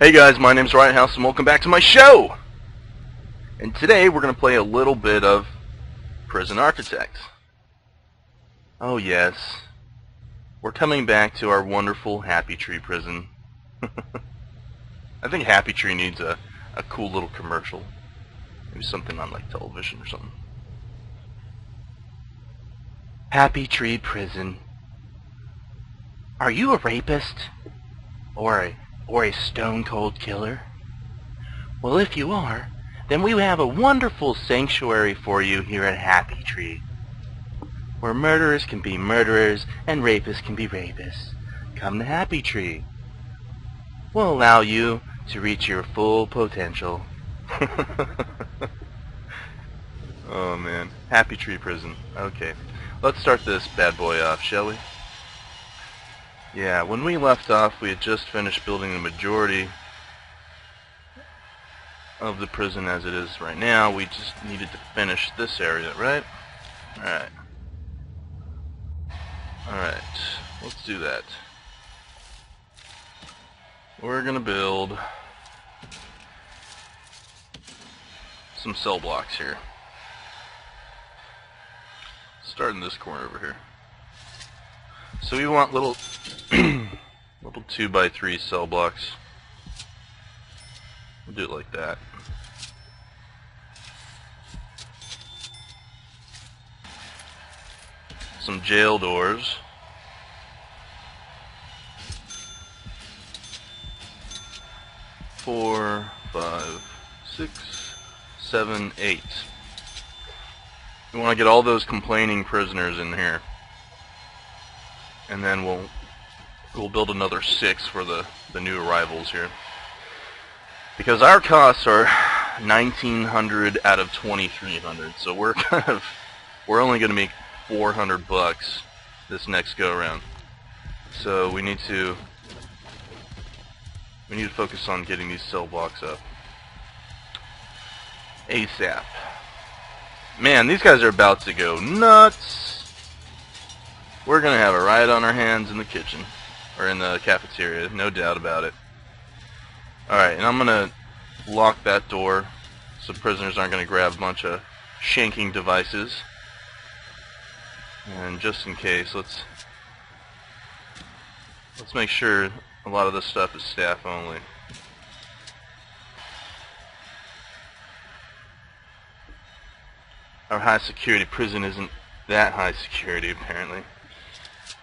Hey guys, my name's Ryan House and welcome back to my show! And today we're going to play a little bit of Prison Architect. Oh yes, we're coming back to our wonderful Happy Tree prison. I think Happy Tree needs a cool little commercial. Maybe something on like television or something. Happy Tree Prison. Are you a rapist? Or a stone-cold killer? Well, if you are, then we have a wonderful sanctuary for you here at Happy Tree, where murderers can be murderers and rapists can be rapists. Come to Happy Tree. We'll allow you to reach your full potential. Oh man, Happy Tree Prison. Okay, let's start this bad boy off, shall we? Yeah, when we left off, we had just finished building the majority of the prison as it is right now. We just needed to finish this area, right? Alright. Alright, let's do that. We're gonna build some cell blocks here. Start in this corner over here. So we want little little 2x3 cell blocks. We'll do it like that. Some jail doors. Four, 5, 6, 7, 8. We want to get all those complaining prisoners in here. And then we'll build another 6 for the new arrivals here. Because our costs are 1,900 out of 2,300, so we're only going to make 400 bucks this next go around. So we need to focus on getting these cell blocks up ASAP. Man, these guys are about to go nuts. We're going to have a riot on our hands in the kitchen, or in the cafeteria, no doubt about it. Alright, and I'm going to lock that door so prisoners aren't going to grab a bunch of shanking devices. And just in case, let's make sure a lot of this stuff is staff only. Our high security prison isn't that high security apparently.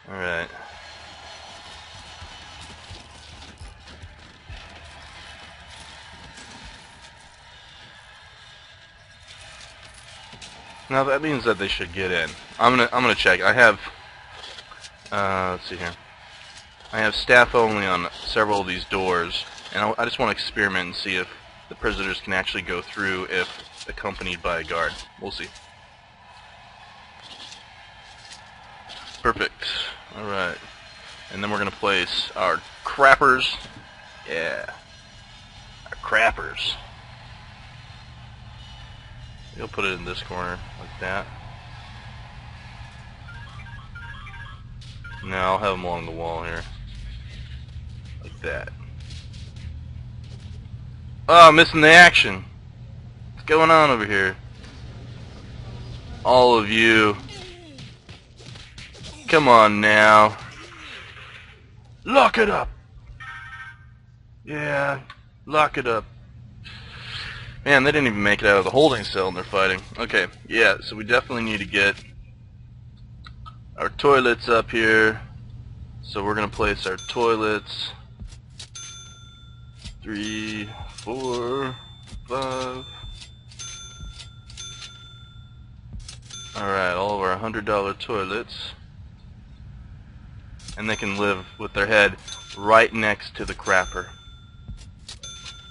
Alright. Now that means that they should get in. I'm gonna check. I have let's see here. I have staff only on several of these doors, and I just want to experiment and see if the prisoners can actually go through if accompanied by a guard. We'll see. Perfect. Alright. And then we're going to place our crappers. Yeah. Our crappers. We'll put it in this corner, like that. Now I'll have them along the wall here. Like that. Oh, I'm missing the action. What's going on over here? All of you. Come on now. Lock it up. Yeah, lock it up. Man, they didn't even make it out of the holding cell and they're fighting. Okay, yeah, so we definitely need to get our toilets up here. So we're going to place our toilets. 3, 4, 5. Alright, all of our $100 toilets. And they can live with their head right next to the crapper.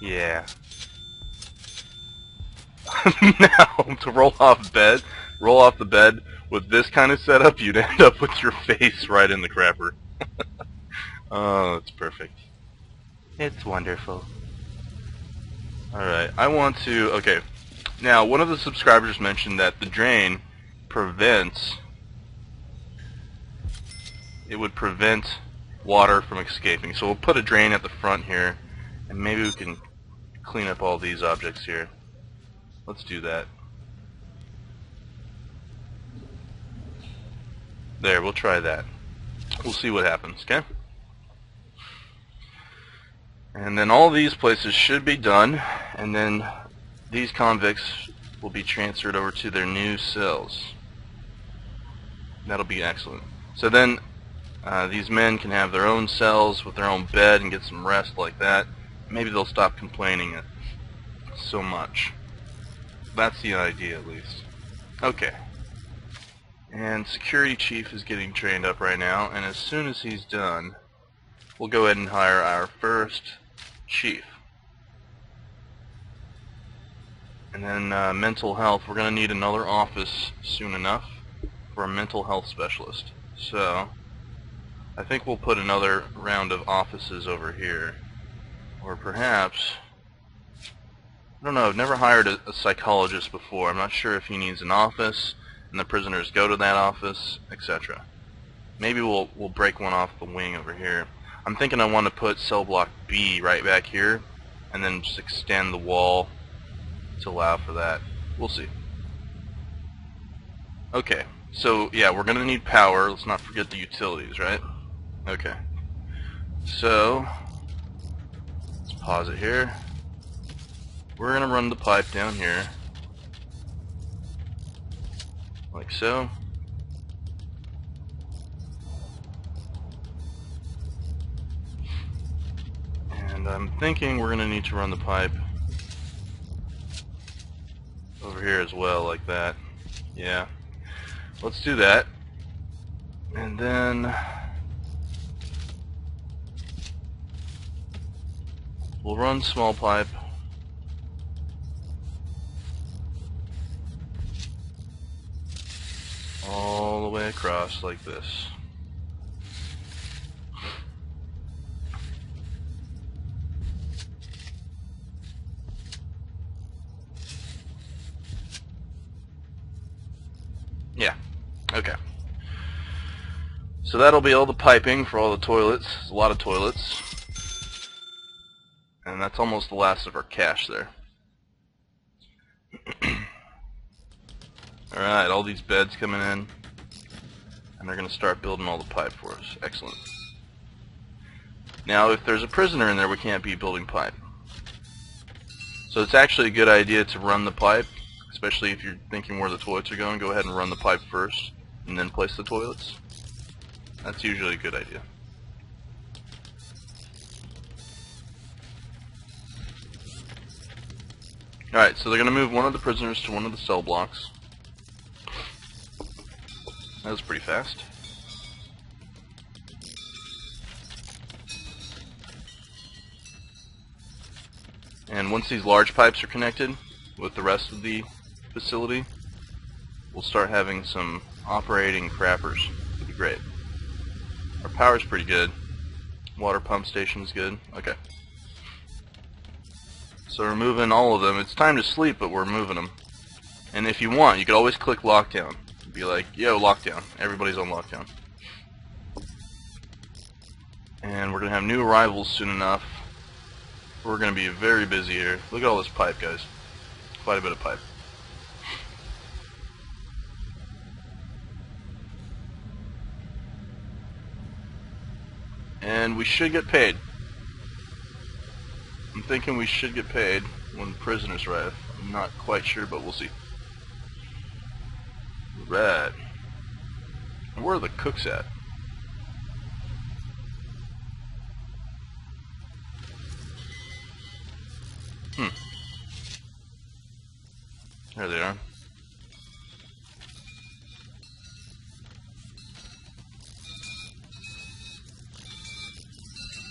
Yeah. Now, to roll off the bed with this kind of setup, you'd end up with your face right in the crapper. Oh, it's perfect. It's wonderful. Alright, I want to... Okay, now one of the subscribers mentioned that the drain prevents... It would prevent water from escaping. So we'll put a drain at the front here, And maybe we can clean up all these objects here. Let's do that. There, we'll try that. We'll see what happens, okay? And then all these places should be done, and then these convicts will be transferred over to their new cells. That'll be excellent. So then these men can have their own cells with their own bed and get some rest like that. Maybe they'll stop complaining so much. That's the idea, at least. Okay. And security chief is getting trained up right now, and as soon as he's done, we'll go ahead and hire our first chief. And then mental health, we're going to need another office soon enough for a mental health specialist. So I think we'll put another round of offices over here. Or perhaps, I don't know, I've never hired a psychologist before. I'm not sure if he needs an office and the prisoners go to that office, etc. Maybe we'll break one off the wing over here. I'm thinking I want to put cell block B right back here and then just extend the wall to allow for that. We'll see. Okay, so yeah, we're going to need power. Let's not forget the utilities, right? Okay. So let's pause it here. We're going to run the pipe down here like so. And I'm thinking we're going to need to run the pipe over here as well, like that. Yeah. Let's do that. And then we'll run small pipe all the way across like this. Yeah, okay. So that'll be all the piping for all the toilets. There's a lot of toilets. And that's almost the last of our cache there. Alright, all these beds coming in. And they're going to start building all the pipe for us. Excellent. Now, if there's a prisoner in there, we can't be building pipe. So it's actually a good idea to run the pipe, especially if you're thinking where the toilets are going. Go ahead and run the pipe first, and then place the toilets. That's usually a good idea. Alright, so they're going to move one of the prisoners to one of the cell blocks. That was pretty fast. And once these large pipes are connected with the rest of the facility, we'll start having some operating crappers. It'll be great. Our power's pretty good. Water pump station's good. Okay. So we're moving all of them. It's time to sleep, but we're moving them. And if you want, you could always click lockdown. Be like, yo, lockdown. Everybody's on lockdown. And we're going to have new arrivals soon enough. We're going to be very busy here. Look at all this pipe, guys. Quite a bit of pipe. And we should get paid. I'm thinking we should get paid when prisoners arrive. I'm not quite sure, but we'll see. Right. And where are the cooks at? There they are.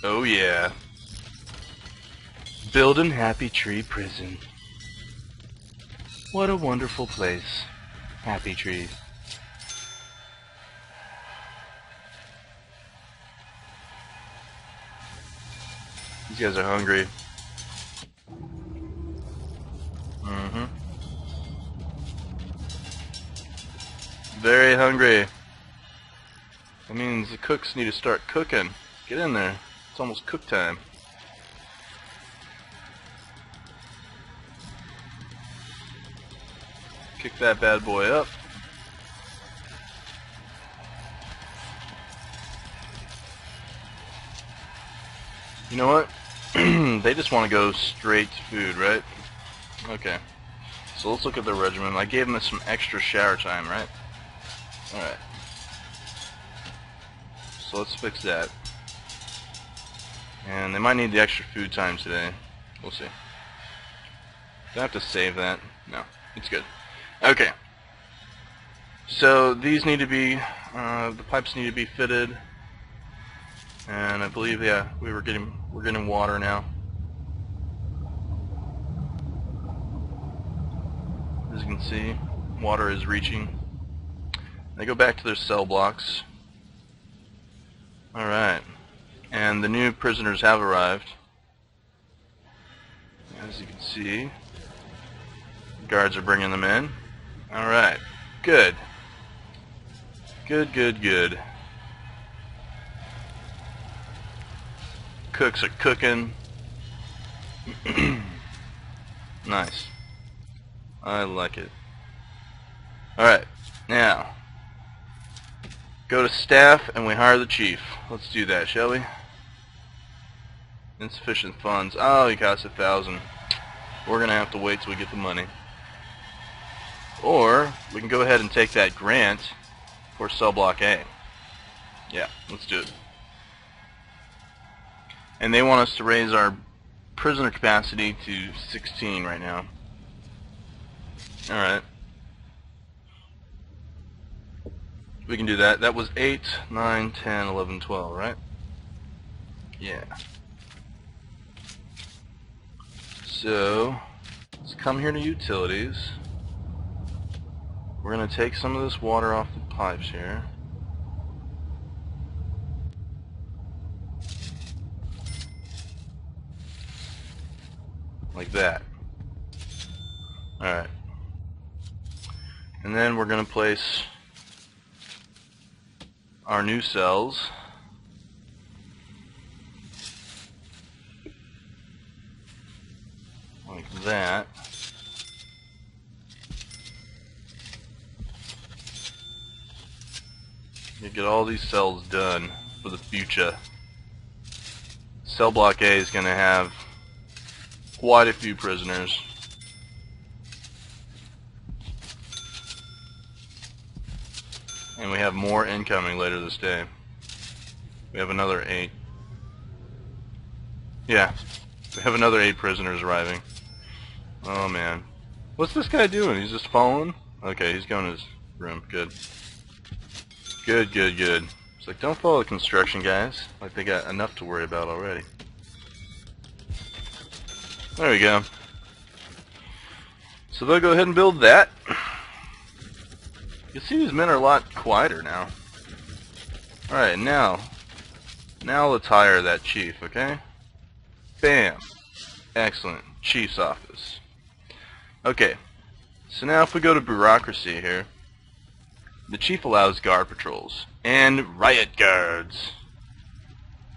Oh yeah. Building Happy Tree Prison. What a wonderful place. Happy Tree. These guys are hungry. Very hungry. That means the cooks need to start cooking. Get in there. It's almost cook time. Kick that bad boy up. You know what? They just want to go straight to food, right? Okay. So let's look at their regimen. I gave them some extra shower time, right? Alright. So let's fix that. And they might need the extra food time today. We'll see. Do I have to save that? No. It's good. Okay. So these need to be, the pipes need to be fitted. And I believe, yeah, we're getting water now. As you can see, water is reaching. They go back to their cell blocks. Alright. And the new prisoners have arrived. As you can see, the guards are bringing them in. Alright. Good. Good, good, good. Cooks are cooking. Nice. I like it. Alright, now go to staff and we hire the chief. Let's do that, shall we? Insufficient funds. Oh, he costs 1,000. We're gonna have to wait till we get the money. Or we can go ahead and take that grant for cell block A. Yeah, let's do it. And they want us to raise our prisoner capacity to 16 right now. Alright. We can do that. That was 8, 9, 10, 11, 12, right? Yeah. So, let's come here to utilities. We're going to take some of this water off the pipes here. Like that. Alright. And then we're going to place our new cells like that. You get all these cells done for the future. Cell block A is going to have quite a few prisoners. And we have more incoming later this day. We have another 8. Yeah, we have another 8 prisoners arriving. Oh man. What's this guy doing? He's just following? Okay, he's going to his room. Good. Good, good, good. It's like, don't follow the construction guys. Like they got enough to worry about already. There we go. So they'll go ahead and build that. You see these men are a lot quieter now. Alright, now let's hire that chief, okay? Bam. Excellent. Chief's office. Okay, so now if we go to bureaucracy here, the chief allows guard patrols and riot guards.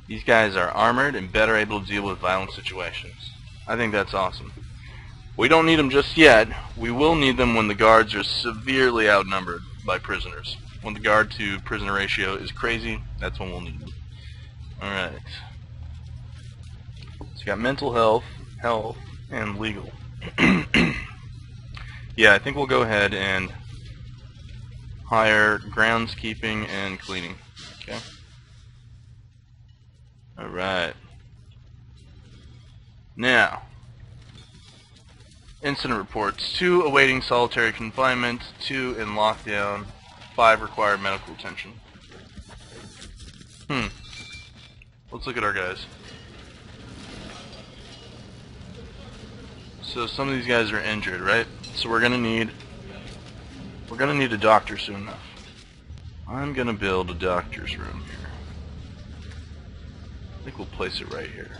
These guys are armored and better able to deal with violent situations. I think that's awesome. We don't need them just yet. We will need them when the guards are severely outnumbered by prisoners. When the guard to prisoner ratio is crazy, that's when we'll need them. Alright. So you got mental health, and legal. Yeah, I think we'll go ahead and hire groundskeeping and cleaning. Okay. Alright. Now, incident reports. 2 awaiting solitary confinement, 2 in lockdown, 5 require medical attention. Let's look at our guys. So some of these guys are injured, right? So we're gonna need a doctor soon enough. I'm gonna build a doctor's room here. I think we'll place it right here.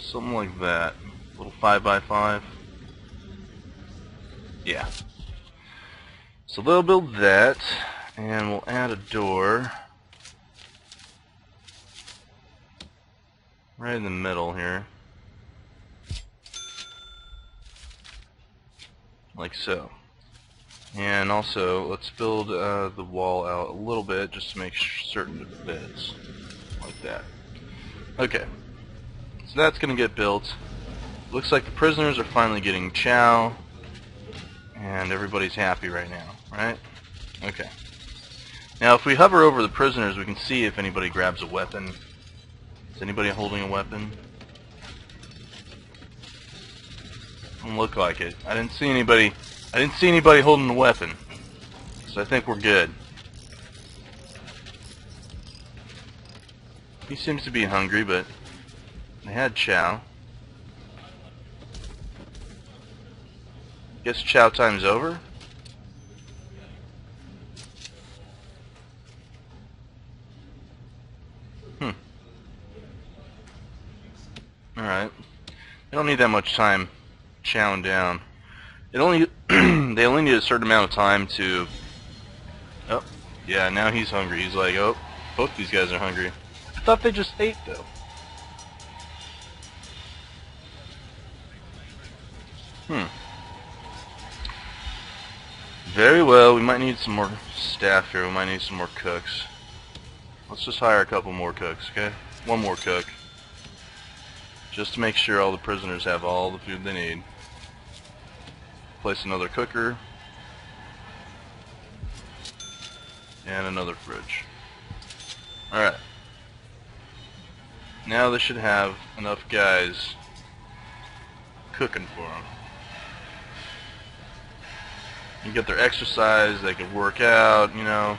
Something like that. A little 5x5. Yeah. So they'll build that, and we'll add a door right in the middle here, like so. And also, let's build the wall out a little bit just to make certain it fits, like that. Okay, so that's going to get built. Looks like the prisoners are finally getting chow, and everybody's happy right now, right? Okay. Now if we hover over the prisoners, we can see if anybody grabs a weapon. Is anybody holding a weapon? Doesn't look like it. I didn't see anybody holding a weapon. So I think we're good. He seems to be hungry, but they had chow. Guess chow time's over? Alright. They don't need that much time chowing down. It only they only need a certain amount of time to... Oh, yeah, now he's hungry. He's like, oh, both these guys are hungry. I thought they just ate, though. Very well, we might need some more staff here. We might need some more cooks. Let's just hire a couple more cooks, okay? One more cook. Just to make sure all the prisoners have all the food they need. Place another cooker. And another fridge. Alright. Now they should have enough guys cooking for them. You get their exercise, they can work out, you know.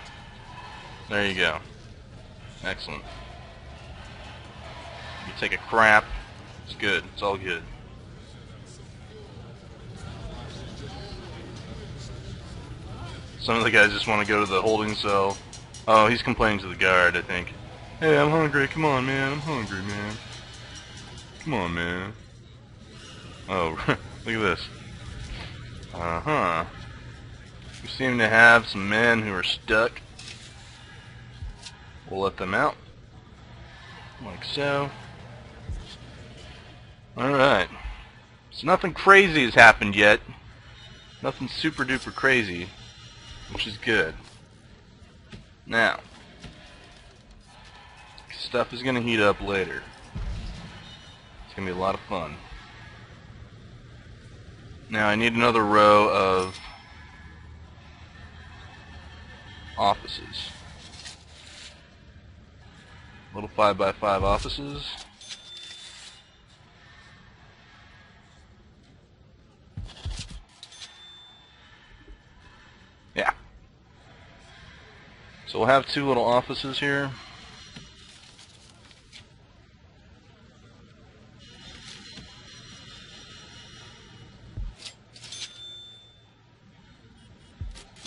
There you go. Excellent. You take a crap. It's good. It's all good. Some of the guys just want to go to the holding cell. Oh, he's complaining to the guard, I think. Hey, I'm hungry. Come on, man. I'm hungry, man. Come on, man. Oh, look at this. Uh-huh. We seem to have some men who are stuck. We'll let them out. Like so. Alright. So nothing crazy has happened yet. Nothing super duper crazy. Which is good. Now. Stuff is going to heat up later. It's going to be a lot of fun. Now I need another row of offices. Little 5x5 offices. Yeah. So we'll have two little offices here.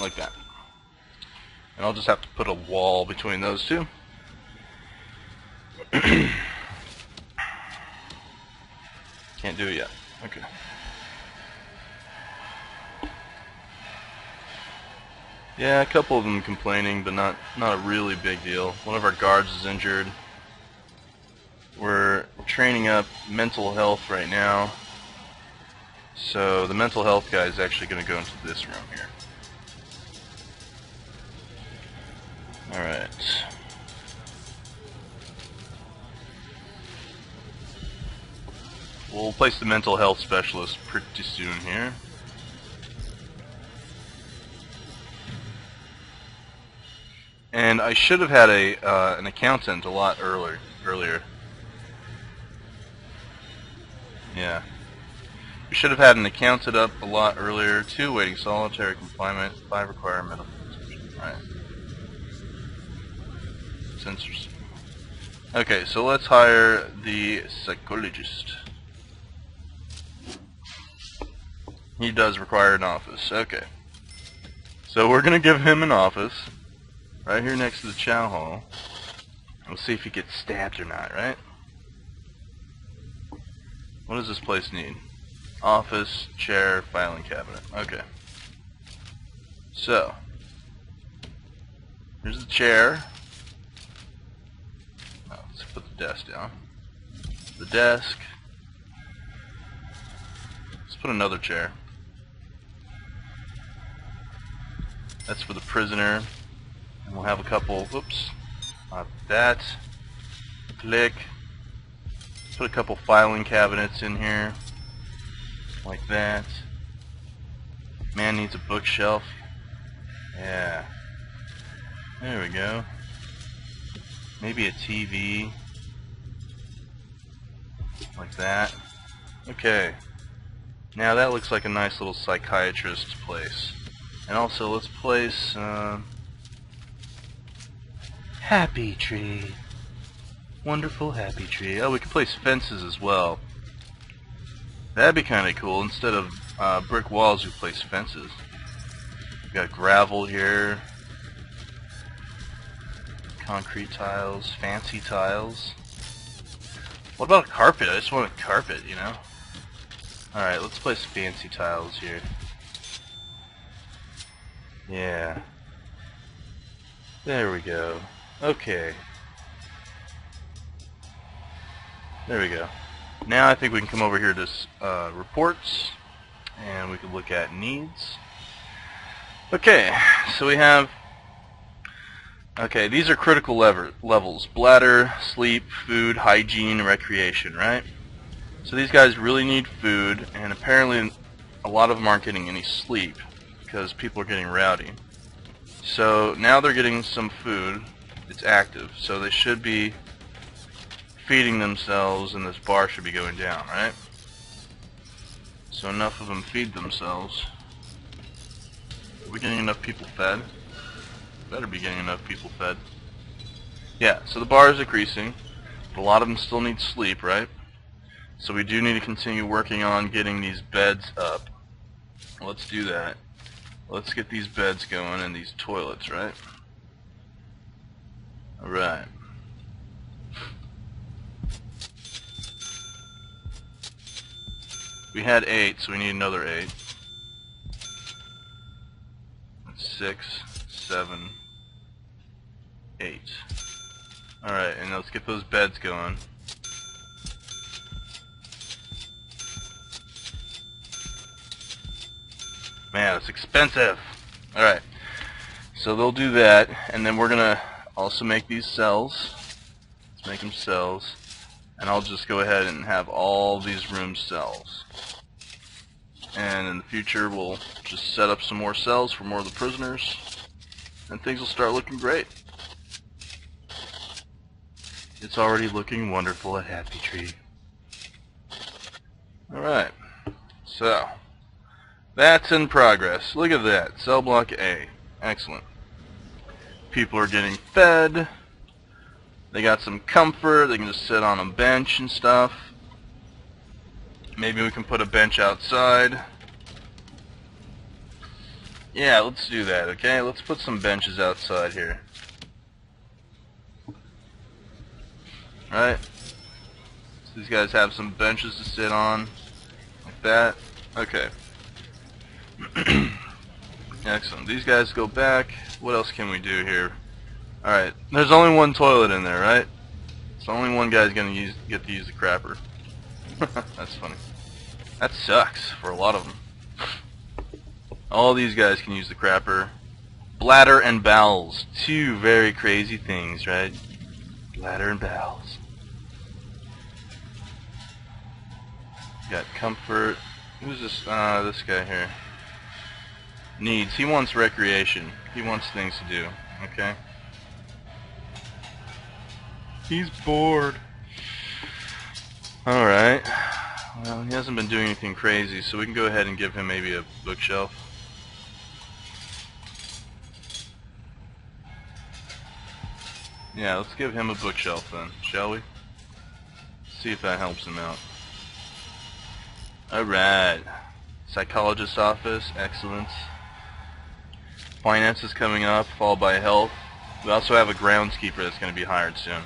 Like that. And I'll just have to put a wall between those two. Can't do it yet. Okay. Yeah, a couple of them complaining, but not a really big deal. One of our guards is injured. We're training up mental health right now. So the mental health guy is actually going to go into this room here. Alright. We'll place the mental health specialist pretty soon here. And I should have had an accountant a lot earlier. Yeah. We should have had an accountant up a lot earlier. 2 waiting solitary confinement, 5 require medical attention. Alright. Sensors. Okay, so let's hire the psychologist. He does require an office. Okay. So we're going to give him an office right here next to the chow hall. We'll see if he gets stabbed or not, right? What does this place need? Office, chair, filing cabinet. Okay. So, here's the chair. Oh, let's put the desk down. the desk. Let's put another chair. That's for the prisoner. And we'll have a couple, whoops, not that. Click. Put a couple filing cabinets in here. Like that. Man needs a bookshelf. Yeah. There we go. Maybe a TV. Like that. Okay. Now that looks like a nice little psychiatrist place. And also let's place happy tree. Wonderful happy tree. Oh, we could place fences as well. That'd be kind of cool. Instead of brick walls, we place fences. We got gravel here. Concrete tiles. Fancy tiles. What about a carpet? I just want a carpet, you know? Alright, let's place fancy tiles here. Yeah. There we go. Okay. There we go. Now I think we can come over here to reports, and we can look at needs. Okay, so we have, okay, these are critical levels: bladder, sleep, food, hygiene, recreation, right? So these guys really need food, and apparently a lot of them aren't getting any sleep because people are getting rowdy. So now they're getting some food. It's active, so they should be feeding themselves, and this bar should be going down, right? So enough of them feed themselves. Are we getting enough people fed? Better be getting enough people fed. Yeah, so the bar is decreasing, but a lot of them still need sleep, right? So we do need to continue working on getting these beds up. Let's do that. Let's get these beds going and these toilets, right? Alright. We had 8, so we need another 8. That's 6, 7, 8. Alright, and let's get those beds going. Man, it's expensive. Alright, so they'll do that, and then we're gonna also make these cells. Let's make them cells. And I'll just go ahead and have all these rooms cells. And in the future we'll just set up some more cells for more of the prisoners, and things will start looking great. It's already looking wonderful at Happy Tree. Alright, so that's in progress. Look at that, cell block A. Excellent. People are getting fed. They got some comfort. They can just sit on a bench and stuff. Maybe we can put a bench outside. Yeah, let's do that, okay? Let's put some benches outside here. Right? So these guys have some benches to sit on. Like that. Okay. Excellent. These guys go back. What else can we do here? Alright, there's only one toilet in there, right? So only one guy's gonna get to use the crapper. That's funny. That sucks for a lot of them. All these guys can use the crapper. Bladder and bowels. Two very crazy things, right? Bladder and bowels. Got comfort. Who's this? This guy here. Needs. He wants recreation. He wants things to do. Okay? He's bored. Alright. Well, he hasn't been doing anything crazy, so we can go ahead and give him maybe a bookshelf. Yeah, let's give him a bookshelf then, shall we? See if that helps him out. Alright. Psychologist office, excellent. Finance is coming up, followed by health. We also have a groundskeeper that's going to be hired soon.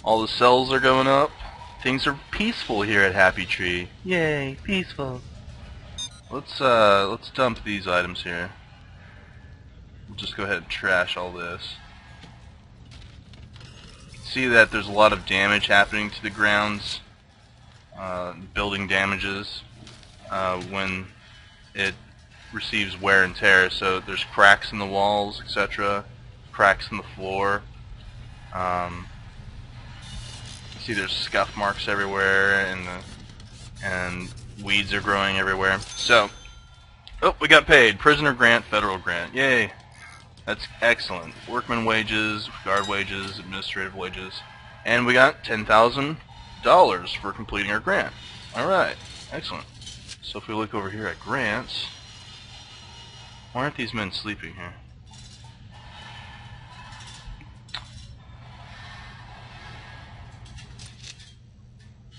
All the cells are going up. Things are peaceful here at Happy Tree. Yay, peaceful. Let's dump these items here. We'll just go ahead and trash all this. see that there's a lot of damage happening to the grounds, building damages, when it receives wear and tear. So there's cracks in the walls, etc., cracks in the floor. You see there's scuff marks everywhere, and weeds are growing everywhere. So, oh, we got paid. Prisoner grant, federal grant. Yay. That's excellent. Workman wages, guard wages, administrative wages. And we got $10,000 for completing our grant. Alright, excellent. So if we look over here at grants, why aren't these men sleeping here?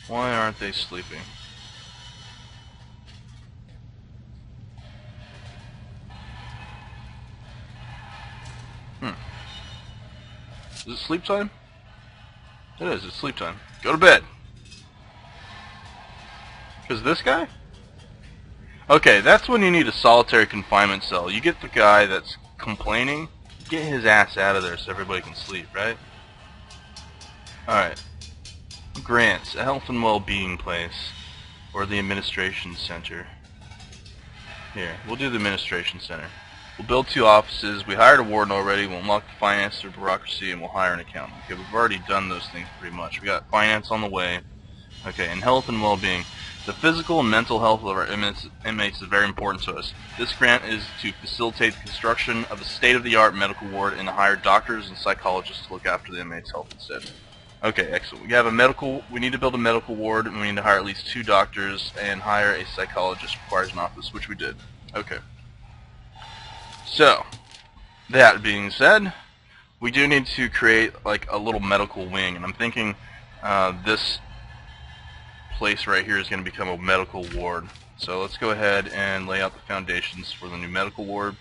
Why aren't they sleeping? Is it sleep time? It is, it's sleep time. Go to bed. Because this guy? Okay, that's when you need a solitary confinement cell. You get the guy that's complaining, get his ass out of there so everybody can sleep, right? Alright. Grants, a health and well-being place, or the administration center. Here, we'll do the administration center. We'll build 2 offices. We hired a warden already. We'll unlock the finance or bureaucracy, and we'll hire an accountant. Okay, we've already done those things pretty much. We got finance on the way. Okay, and health and well-being. The physical and mental health of our inmates is very important to us. This grant is to facilitate the construction of a state-of-the-art medical ward and to hire doctors and psychologists to look after the inmates' health instead. Okay, excellent. We need to build a medical ward, and we need to hire at least 2 doctors and hire a psychologist. Requires an office, which we did. Okay. So, that being said, we do need to create like a little medical wing, and I'm thinking this place right here is going to become a medical ward. So let's go ahead and lay out the foundations for the new medical ward.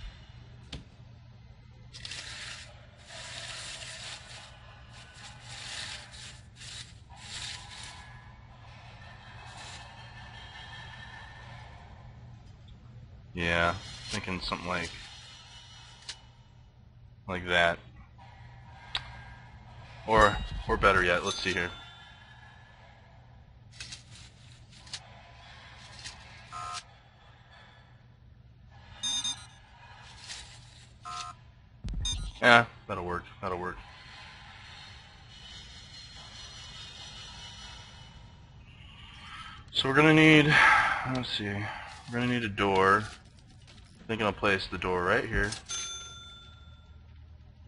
Yeah, thinking something like that. Or better yet, let's see here. Yeah, that'll work. That'll work. So we're gonna need, let's see, we're gonna need a door. I think I'll place the door right here.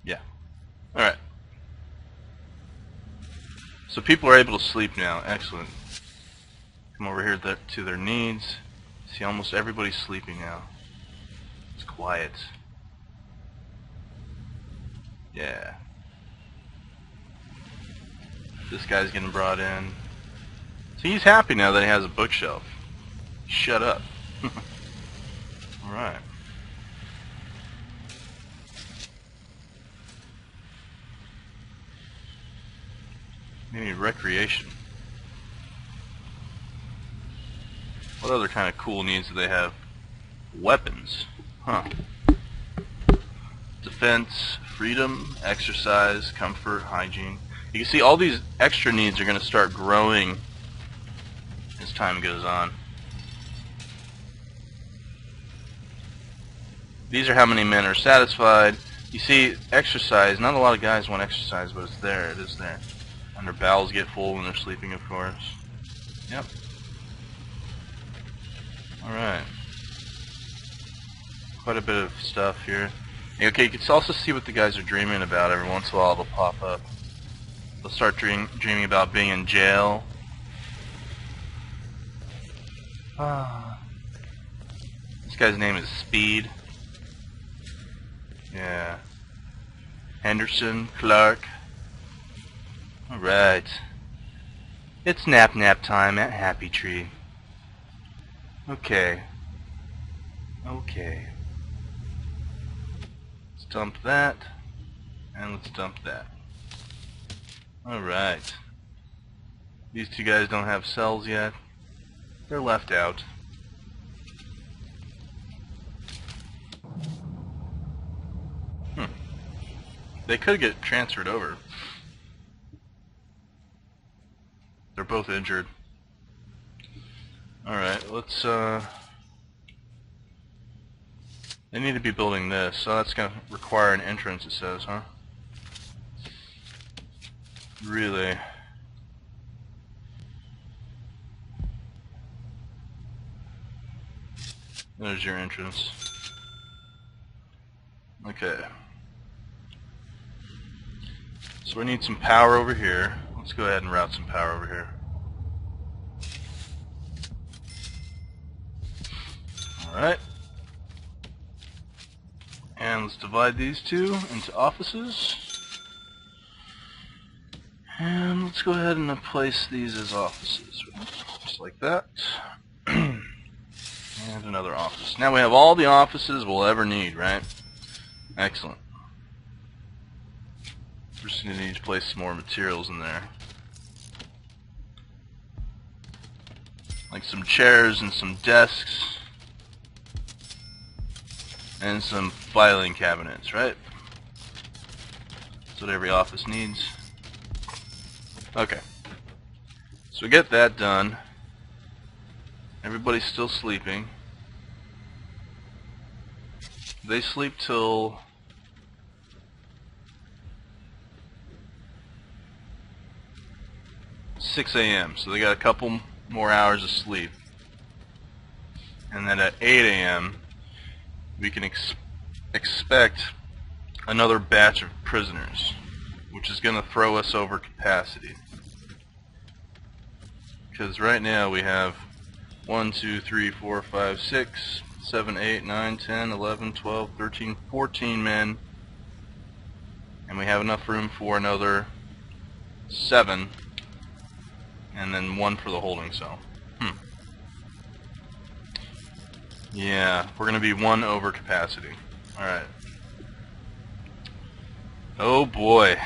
Yeah. Alright. So people are able to sleep now. Excellent. Come over here to their needs. See, almost everybody's sleeping now. It's quiet. Yeah. This guy's getting brought in. So he's happy now that he has a bookshelf. Shut up. Alright. Maybe recreation. What other kind of cool needs do they have? Weapons. Huh. Defense, freedom, exercise, comfort, hygiene. You can see all these extra needs are going to start growing as time goes on. These are how many men are satisfied. You see, exercise, not a lot of guys want exercise, but it's there, it is there. And their bowels get full when they're sleeping, of course. Yep. Alright. Quite a bit of stuff here. Okay, you can also see what the guys are dreaming about. Every once in a while it'll pop up. They'll start dreaming about being in jail. This guy's name is Speed. Yeah. Henderson, Clark. Alright. It's nap time at Happy Tree. Okay. Okay. Let's dump that. And let's dump that. Alright. These 2 guys don't have cells yet. They're left out. They could get transferred over. They're both injured. Alright, let's they need to be building this, so that's gonna require an entrance, it says, huh? Really? There's your entrance. Okay. So we need some power over here. Let's go ahead and route some power over here. Alright. And let's divide these two into offices. And let's go ahead and place these as offices. Just like that. And another office. Now we have all the offices we'll ever need, right? Excellent. We're just going to need to place some more materials in there. Like some chairs and some desks. And some filing cabinets, right? That's what every office needs. Okay. So we get that done. Everybody's still sleeping. They sleep till 6 a.m. So they got a couple more hours of sleep. And then at 8 a.m. we can expect another batch of prisoners, which is going to throw us over capacity. Because right now we have 1, 2, 3, 4, 5, 6, 7, 8, 9, 10, 11, 12, 13, 14 men. And we have enough room for another 7. And then 1 for the holding cell. Yeah, we're going to be 1 over capacity. Alright. Oh boy.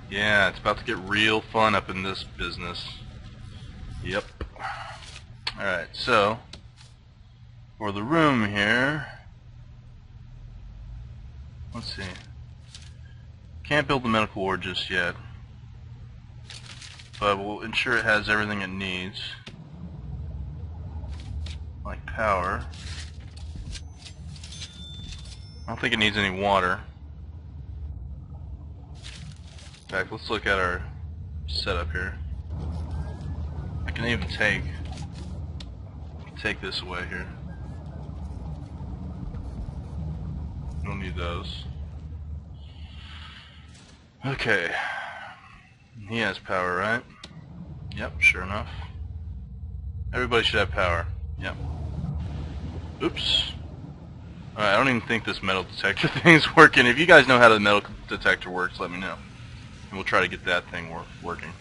Yeah, it's about to get real fun up in this business. Yep. Alright, so for the room here, let's see. Can't build the medical ward just yet, but we'll ensure it has everything it needs, like power. I don't think it needs any water. In fact, let's look at our setup here. I can even take this away here. Don't need those. Okay. He has power, right? Yep, sure enough. Everybody should have power. Yep. Oops. Alright, I don't even think this metal detector thing is working. If you guys know how the metal detector works, let me know. And we'll try to get that thing working.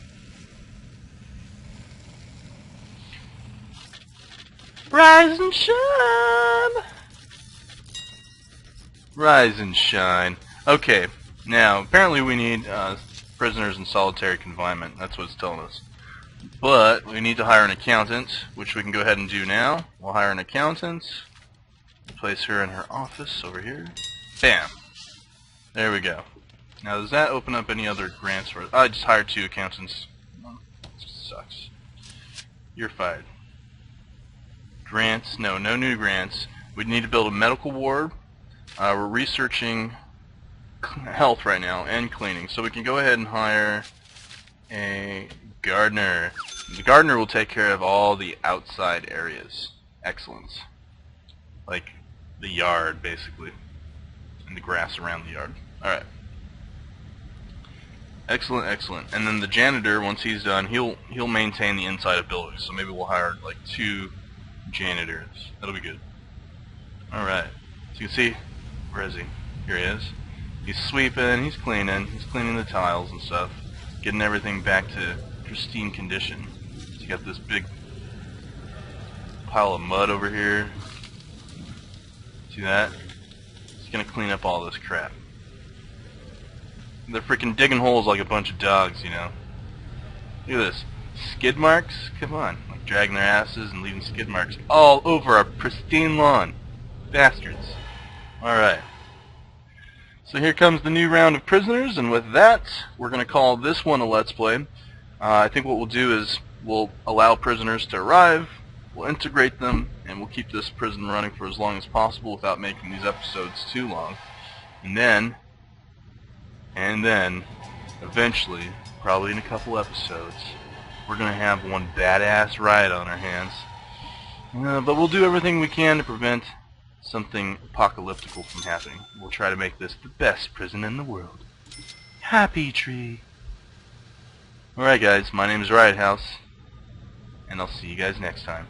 Rise and shine! Rise and shine. Okay, now, apparently we need prisoners in solitary confinement. That's what it's telling us. But we need to hire an accountant, which we can go ahead and do now. We'll hire an accountant. Place her in her office over here. Bam! There we go. Now, does that open up any other grants for us? I just hired 2 accountants. Sucks. You're fired. Grants? No new grants. We need to build a medical ward. We're researching health right now and cleaning, so we can go ahead and hire a gardener. The gardener will take care of all the outside areas. Excellent. Like the yard, basically, and the grass around the yard. Alright. Excellent, excellent. And then the janitor, once he's done, he'll maintain the inside of buildings. So maybe we'll hire like 2 janitors. That'll be good. Alright. So you can see, where is he? Here he is. He's sweeping, he's cleaning the tiles and stuff, getting everything back to pristine condition. He's got this big pile of mud over here. See that? He's gonna clean up all this crap. They're freaking digging holes like a bunch of dogs, you know. Look at this. Skid marks? Come on. Like dragging their asses and leaving skid marks all over our pristine lawn. Bastards. Alright. So here comes the new round of prisoners, and with that, we're going to call this one a Let's Play. I think what we'll do is we'll allow prisoners to arrive, we'll integrate them, and we'll keep this prison running for as long as possible without making these episodes too long. And then, eventually, probably in a couple episodes, we're going to have one badass riot on our hands. But we'll do everything we can to prevent something apocalyptical from happening. We'll try to make this the best prison in the world. Happy Tree. Alright guys, my name is Riot House, and I'll see you guys next time.